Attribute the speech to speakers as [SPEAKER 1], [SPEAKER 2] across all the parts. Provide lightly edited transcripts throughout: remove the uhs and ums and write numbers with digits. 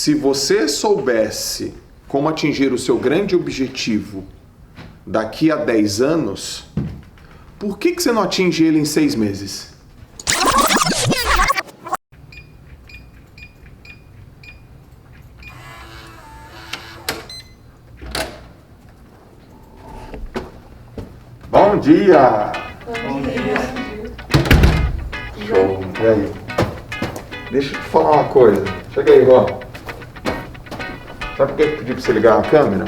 [SPEAKER 1] Se você soubesse como atingir o seu grande objetivo daqui a 10 anos, por que você não atinge ele em 6 meses? Bom dia!
[SPEAKER 2] Bom dia.
[SPEAKER 1] Show! E aí? Deixa eu te falar uma coisa. Chega aí, Ró. Sabe por que eu pedi pra você ligar a câmera?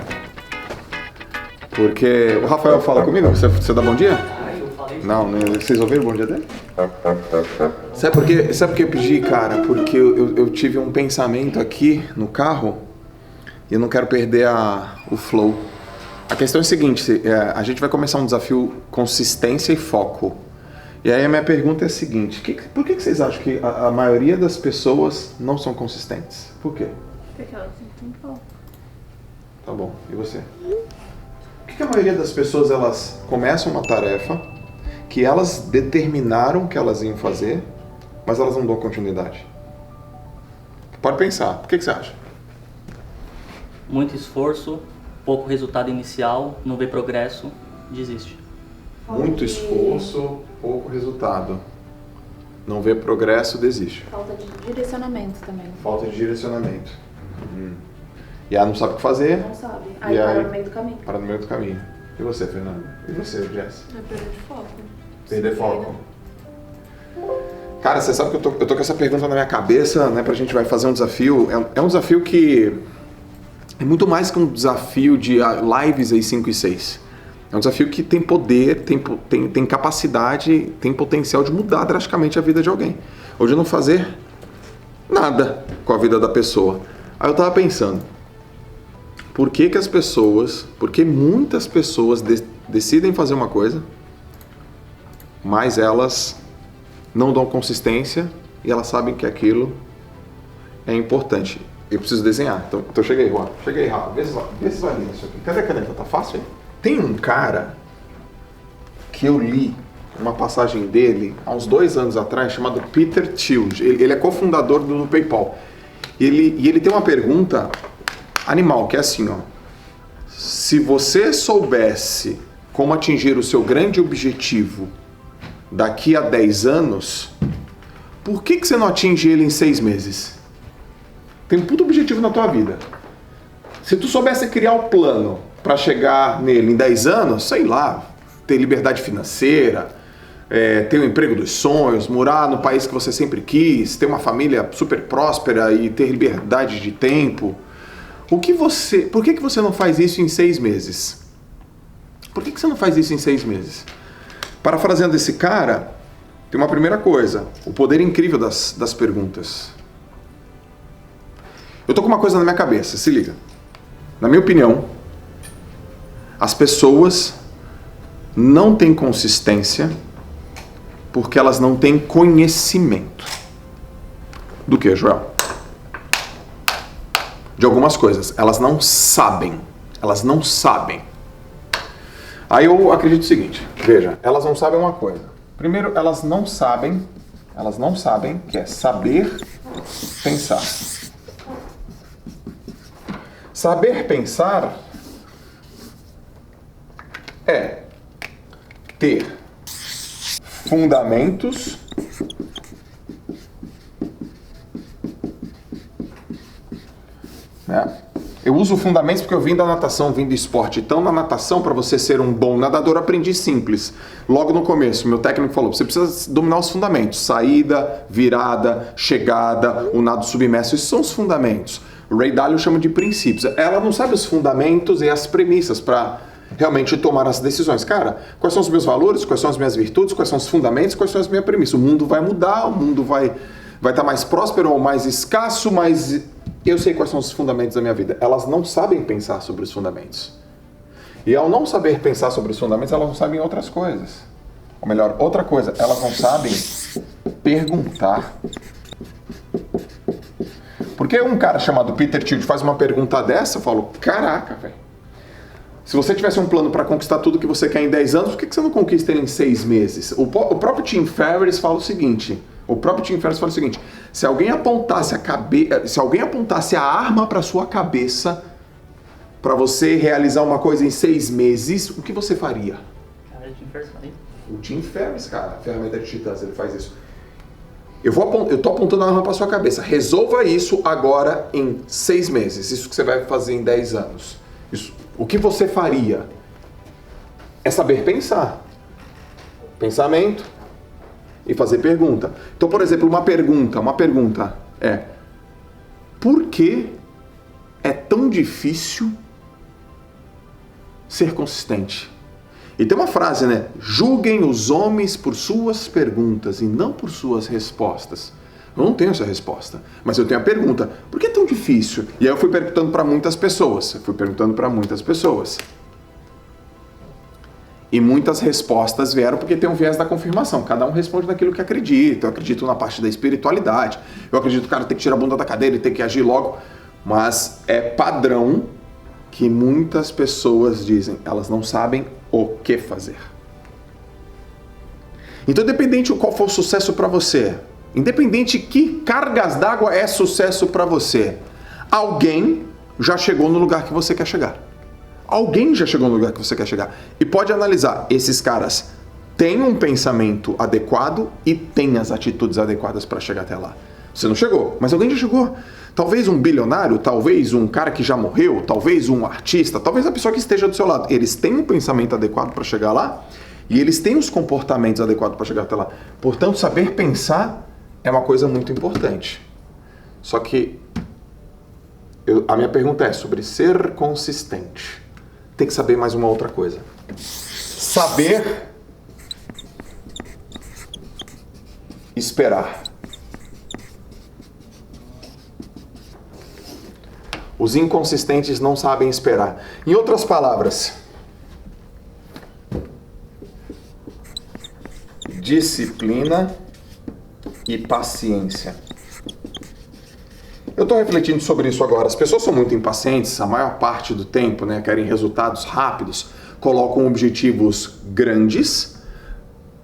[SPEAKER 1] Porque o Rafael fala comigo. Você dá bom dia?
[SPEAKER 2] Eu falei.
[SPEAKER 1] Não, vocês ouviram o bom dia dele? Sabe por que eu pedi, cara? Porque eu tive um pensamento aqui no carro e eu não quero perder o flow. A questão é a seguinte, a gente vai começar um desafio consistência e foco. E aí a minha pergunta é a seguinte, por que vocês acham que a maioria das pessoas não são consistentes? Por quê?
[SPEAKER 3] Porque elas não têm foco.
[SPEAKER 1] Tá bom, e você? Por que a maioria das pessoas elas começam uma tarefa que elas determinaram que elas iam fazer, mas elas não dão continuidade? Pode pensar, por que você acha?
[SPEAKER 2] Muito esforço, pouco resultado inicial, não vê progresso, desiste.
[SPEAKER 1] Muito esforço, pouco resultado. Não vê progresso, desiste.
[SPEAKER 3] Falta de direcionamento também.
[SPEAKER 1] Falta de direcionamento. E aí não sabe o que fazer.
[SPEAKER 3] Não sabe. Aí
[SPEAKER 1] E
[SPEAKER 3] para
[SPEAKER 1] aí?
[SPEAKER 3] no meio do caminho.
[SPEAKER 1] Para no meio do caminho. E você, Fernando? E você, Jess?
[SPEAKER 3] É perda de foco.
[SPEAKER 1] Perder foco. Cara, você sabe que eu tô com essa pergunta na minha cabeça, né? Pra gente vai fazer um desafio. É um desafio que é muito mais que um desafio de lives aí 5 e 6. É um desafio que tem poder, tem capacidade, tem potencial de mudar drasticamente a vida de alguém. Ou de não fazer nada com a vida da pessoa. Aí eu tava pensando, por que muitas pessoas decidem fazer uma coisa, mas elas não dão consistência e elas sabem que aquilo é importante. Eu preciso desenhar. Então cheguei, Juan. Cheguei rápido. Vê se vai ler isso aqui. Cadê a caneta? Tá fácil aí? Tem um cara que eu li uma passagem dele há uns 2 anos atrás, chamado Peter Thiel. Ele é cofundador do PayPal. E ele tem uma pergunta animal, que é assim, ó. Se você soubesse como atingir o seu grande objetivo daqui a 10 anos, por que você não atinge ele em 6 meses? Tem um puto objetivo na tua vida. Se tu soubesse criar o plano para chegar nele em 10 anos, sei lá, ter liberdade financeira, ter o emprego dos sonhos, morar no país que você sempre quis, ter uma família super próspera e ter liberdade de tempo, por que você não faz isso em 6 meses? Por que você não faz isso em 6 meses? Parafraseando esse cara, tem uma primeira coisa, o poder incrível das perguntas. Eu tô com uma coisa na minha cabeça, se liga. Na minha opinião, as pessoas não têm consistência porque elas não têm conhecimento. Do que, Joel? De algumas coisas. Elas não sabem. Elas não sabem. Aí eu acredito o seguinte, veja, elas não sabem uma coisa. Primeiro, elas não sabem que é saber pensar. Saber pensar é ter fundamentos né? Eu uso fundamentos porque eu vim da natação, vim do esporte. Então, na natação, para você ser um bom nadador, eu aprendi simples. Logo no começo, meu técnico falou, você precisa dominar os fundamentos. Saída, virada, chegada, o nado submerso. Esses são os fundamentos. O Ray Dalio chama de princípios. Ela não sabe os fundamentos e as premissas para realmente tomar as decisões. Cara, quais são os meus valores, quais são as minhas virtudes, quais são os fundamentos, quais são as minhas premissas. O mundo vai mudar, o mundo vai estar mais próspero ou mais escasso, mas eu sei quais são os fundamentos da minha vida. Elas não sabem pensar sobre os fundamentos. E ao não saber pensar sobre os fundamentos, elas não sabem outras coisas. Ou melhor, outra coisa, elas não sabem perguntar. Porque um cara chamado Peter Thiel faz uma pergunta dessa, eu falo, caraca, velho. Se você tivesse um plano para conquistar tudo que você quer em 10 anos, por que você não conquista ele em 6 meses? O próprio Tim Ferriss fala o seguinte, Se alguém apontasse a arma para sua cabeça para você realizar uma coisa em 6 meses, o que você faria?
[SPEAKER 2] Cara, Jim Ferriss, aí.
[SPEAKER 1] O Jim Ferriss, cara, a ferramenta de Titãs, ele faz isso. Eu tô apontando a arma para sua cabeça. Resolva isso agora em 6 meses. Isso que você vai fazer em 10 anos. Isso. O que você faria? É saber pensar. Pensamento e fazer pergunta. Então, por exemplo, uma pergunta é: por que é tão difícil ser consistente? E tem uma frase, né? Julguem os homens por suas perguntas e não por suas respostas. Eu não tenho essa resposta, mas eu tenho a pergunta: por que é tão difícil? E aí eu fui perguntando para muitas pessoas. E muitas respostas vieram porque tem um viés da confirmação. Cada um responde naquilo que acredita. Eu acredito na parte da espiritualidade. Eu acredito que o cara tem que tirar a bunda da cadeira e tem que agir logo. Mas é padrão que muitas pessoas dizem, elas não sabem o que fazer. Então, independente de qual for o sucesso para você, independente que cargas d'água é sucesso para você, alguém já chegou no lugar que você quer chegar. Alguém já chegou no lugar que você quer chegar. E pode analisar, esses caras têm um pensamento adequado e têm as atitudes adequadas para chegar até lá. Você não chegou, mas alguém já chegou. Talvez um bilionário, talvez um cara que já morreu, talvez um artista, talvez a pessoa que esteja do seu lado. Eles têm um pensamento adequado para chegar lá e eles têm os comportamentos adequados para chegar até lá. Portanto, saber pensar é uma coisa muito importante. Só que a minha pergunta é sobre ser consistente. Tem que saber mais uma outra coisa. Saber esperar. Os inconsistentes não sabem esperar. Em outras palavras, disciplina e paciência. Eu estou refletindo sobre isso agora. As pessoas são muito impacientes, a maior parte do tempo, né? Querem resultados rápidos, colocam objetivos grandes,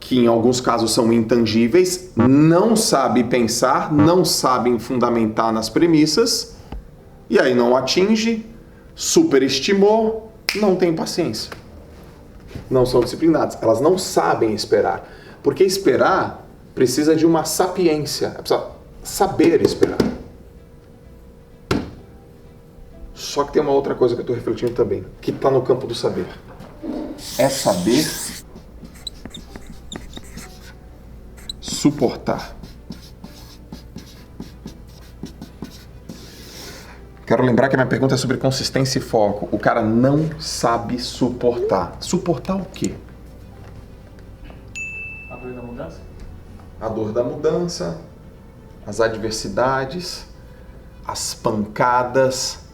[SPEAKER 1] que em alguns casos são intangíveis, não sabem pensar, não sabem fundamentar nas premissas, e aí não atinge, superestimou, não tem paciência. Não são disciplinadas, elas não sabem esperar. Porque esperar precisa de uma sapiência, precisa saber esperar. Só que tem uma outra coisa que eu estou refletindo também, que está no campo do saber. É saber suportar. Quero lembrar que a minha pergunta é sobre consistência e foco. O cara não sabe suportar. Suportar o quê?
[SPEAKER 2] A dor da mudança?
[SPEAKER 1] A dor da mudança, as adversidades, as pancadas,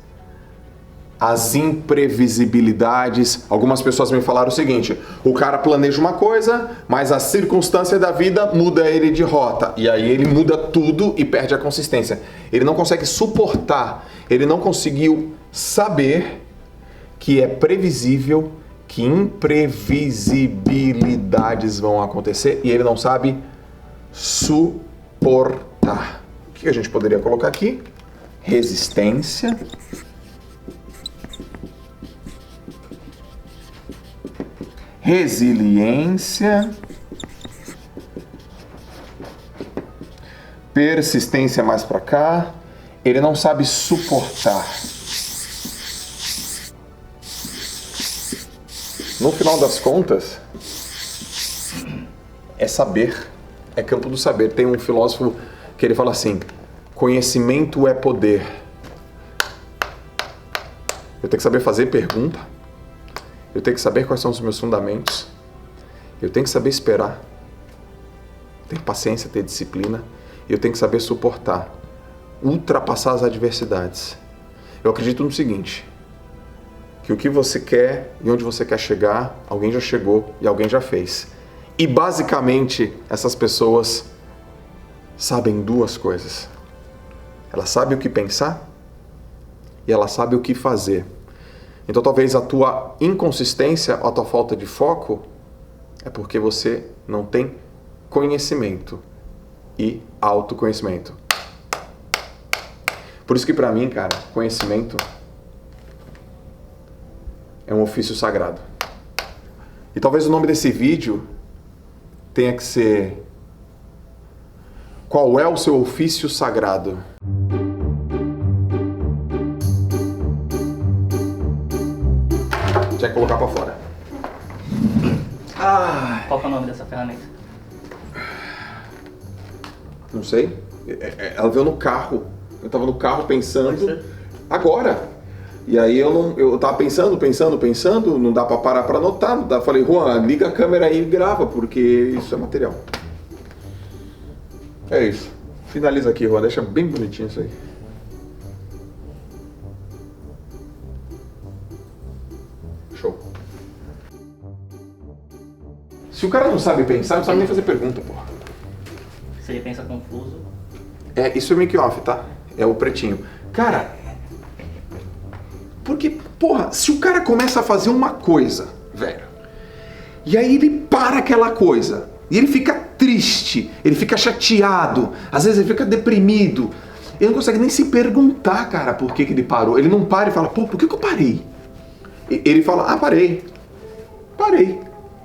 [SPEAKER 1] as imprevisibilidades. Algumas pessoas me falaram o seguinte: o cara planeja uma coisa, mas a circunstância da vida muda ele de rota. E aí ele muda tudo e perde a consistência. Ele não consegue suportar, ele não conseguiu saber que é previsível, que imprevisibilidades vão acontecer e ele não sabe suportar. O que a gente poderia colocar aqui? Resistência. Resiliência, persistência mais para cá, ele não sabe suportar. No final das contas, é saber, é campo do saber. Tem um filósofo que ele fala assim: conhecimento é poder. Eu tenho que saber fazer pergunta. Eu tenho que saber quais são os meus fundamentos. Eu tenho que saber esperar. Ter paciência, ter disciplina. E eu tenho que saber suportar. Ultrapassar as adversidades. Eu acredito no seguinte: que o que você quer e onde você quer chegar, alguém já chegou e alguém já fez. E basicamente, essas pessoas sabem duas coisas. Elas sabem o que pensar e elas sabem o que fazer. Então talvez a tua inconsistência ou a tua falta de foco é porque você não tem conhecimento e autoconhecimento. Por isso que pra mim, cara, conhecimento é um ofício sagrado. E talvez o nome desse vídeo tenha que ser: qual é o seu ofício sagrado? Tinha que colocar pra fora.
[SPEAKER 2] Qual que é o nome dessa ferramenta?
[SPEAKER 1] Não sei. Ela veio no carro. Eu tava no carro
[SPEAKER 2] Pode
[SPEAKER 1] pensando.
[SPEAKER 2] ser?
[SPEAKER 1] Agora. E aí eu tava pensando, não dá pra parar pra anotar. Não dá. Falei, Juan, liga a câmera aí e grava, porque isso é material. É isso. Finaliza aqui, Juan. Deixa bem bonitinho isso aí. Show. Se o cara não sabe pensar, não sabe nem fazer pergunta, porra.
[SPEAKER 2] Se ele pensa confuso,
[SPEAKER 1] Isso é make-off, tá? É o pretinho. Cara, porque, porra, se o cara começa a fazer uma coisa, velho, e aí ele para aquela coisa, e ele fica triste, ele fica chateado, às vezes ele fica deprimido, ele não consegue nem se perguntar, cara, por que ele parou. Ele não para e fala, pô, por que eu parei? Ele fala, parei.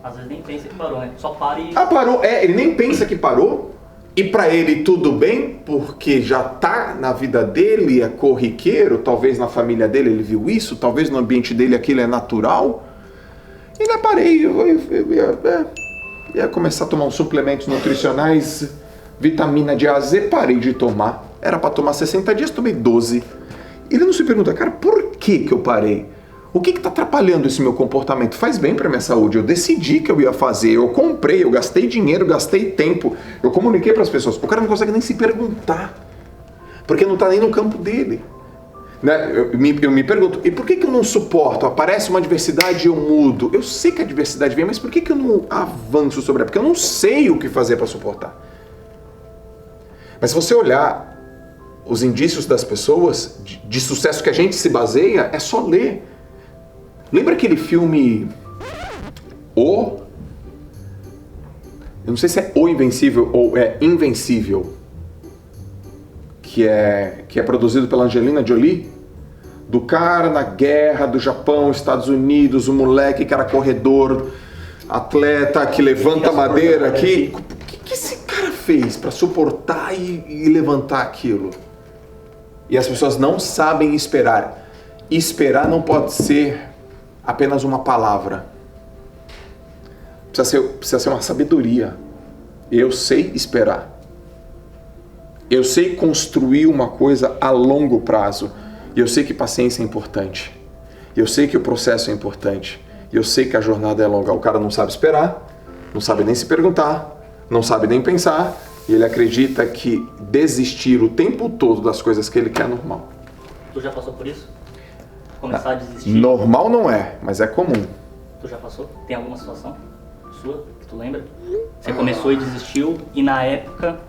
[SPEAKER 2] às vezes nem pensa que parou, né? Só para e...
[SPEAKER 1] Parou. Ele nem pensa que parou. E pra ele tudo bem, porque já tá na vida dele, é corriqueiro, talvez na família dele ele viu isso, talvez no ambiente dele aquilo é natural. E não parei, ia começar a tomar uns suplementos nutricionais, vitamina de A a Z, parei de tomar. Era pra tomar 60 dias, tomei 12. Ele não se pergunta, cara, por que eu parei? O que está atrapalhando esse meu comportamento? Faz bem para minha saúde, eu decidi que eu ia fazer, eu comprei, eu gastei dinheiro, gastei tempo, eu comuniquei para as pessoas. O cara não consegue nem se perguntar, porque não está nem no campo dele. Né? Eu me pergunto, e por que eu não suporto? Aparece uma adversidade e eu mudo. Eu sei que a adversidade vem, mas por que eu não avanço sobre ela? Porque eu não sei o que fazer para suportar. Mas se você olhar os indícios das pessoas de sucesso que a gente se baseia, é só ler. Lembra aquele filme Eu não sei se é O Invencível ou é Invencível, que é produzido pela Angelina Jolie, do cara na guerra do Japão, Estados Unidos, o moleque que era corredor, atleta, que levanta madeira aqui. O que esse cara fez para suportar e levantar aquilo? E as pessoas não sabem esperar. Esperar não pode ser apenas uma palavra. Precisa ser uma sabedoria. Eu sei esperar. Eu sei construir uma coisa a longo prazo. E eu sei que paciência é importante. Eu sei que o processo é importante. E eu sei que a jornada é longa. O cara não sabe esperar, não sabe nem se perguntar, não sabe nem pensar, e ele acredita que desistir o tempo todo das coisas que ele quer é normal.
[SPEAKER 2] Tu já passou por isso? Começar a desistir?
[SPEAKER 1] Normal não é, mas é comum.
[SPEAKER 2] Tu já passou? Tem alguma situação sua que tu lembra? Você começou e desistiu e na época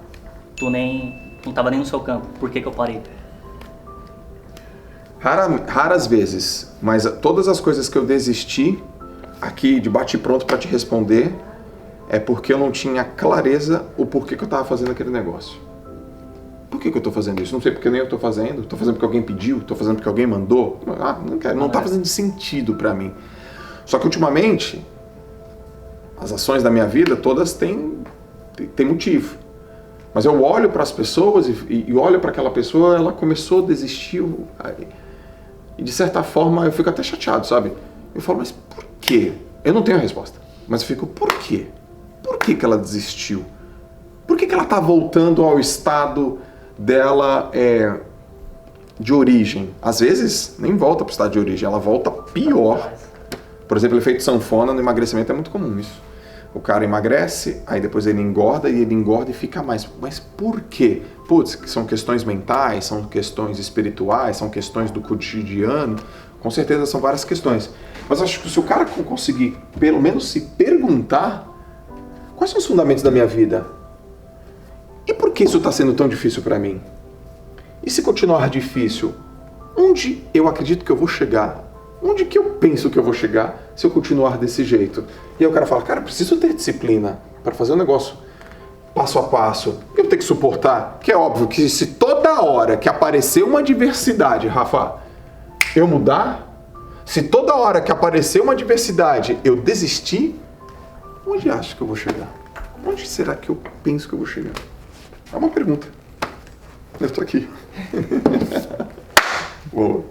[SPEAKER 2] tu não tava nem no seu campo. Por que eu parei?
[SPEAKER 1] Raras vezes, mas todas as coisas que eu desisti, aqui de bate-pronto para te responder, é porque eu não tinha clareza o porquê que eu estava fazendo aquele negócio. Por que eu estou fazendo isso? Não sei porque nem eu estou fazendo porque alguém pediu, estou fazendo porque alguém mandou. Não quero, não está fazendo sentido para mim. Só que ultimamente, as ações da minha vida todas têm motivo. Mas eu olho para as pessoas e olho para aquela pessoa, ela começou a desistir. E de certa forma eu fico até chateado, sabe? Eu falo, mas por quê? Eu não tenho a resposta. Mas eu fico, por quê? Por que ela desistiu? Por que ela está voltando ao estado dela de origem? Às vezes nem volta para o estado de origem, ela volta pior. Por exemplo, o efeito sanfona no emagrecimento é muito comum isso. O cara emagrece, aí depois ele engorda e fica mais. Mas por quê? Putz, são questões mentais, são questões espirituais, são questões do cotidiano. Com certeza são várias questões. Mas acho que se o cara conseguir pelo menos se perguntar quais são os fundamentos da minha vida? E por que isso está sendo tão difícil para mim? E se continuar difícil, onde eu acredito que eu vou chegar? Onde que eu penso que eu vou chegar se eu continuar desse jeito? E aí o cara fala, cara, eu preciso ter disciplina para fazer um negócio passo a passo, eu tenho que suportar, que é óbvio que se toda hora que aparecer uma adversidade, Rafa, eu mudar, se toda hora que aparecer uma adversidade eu desistir, onde acho que eu vou chegar? Onde será que eu penso que eu vou chegar? É uma pergunta. Eu tô aqui. Boa.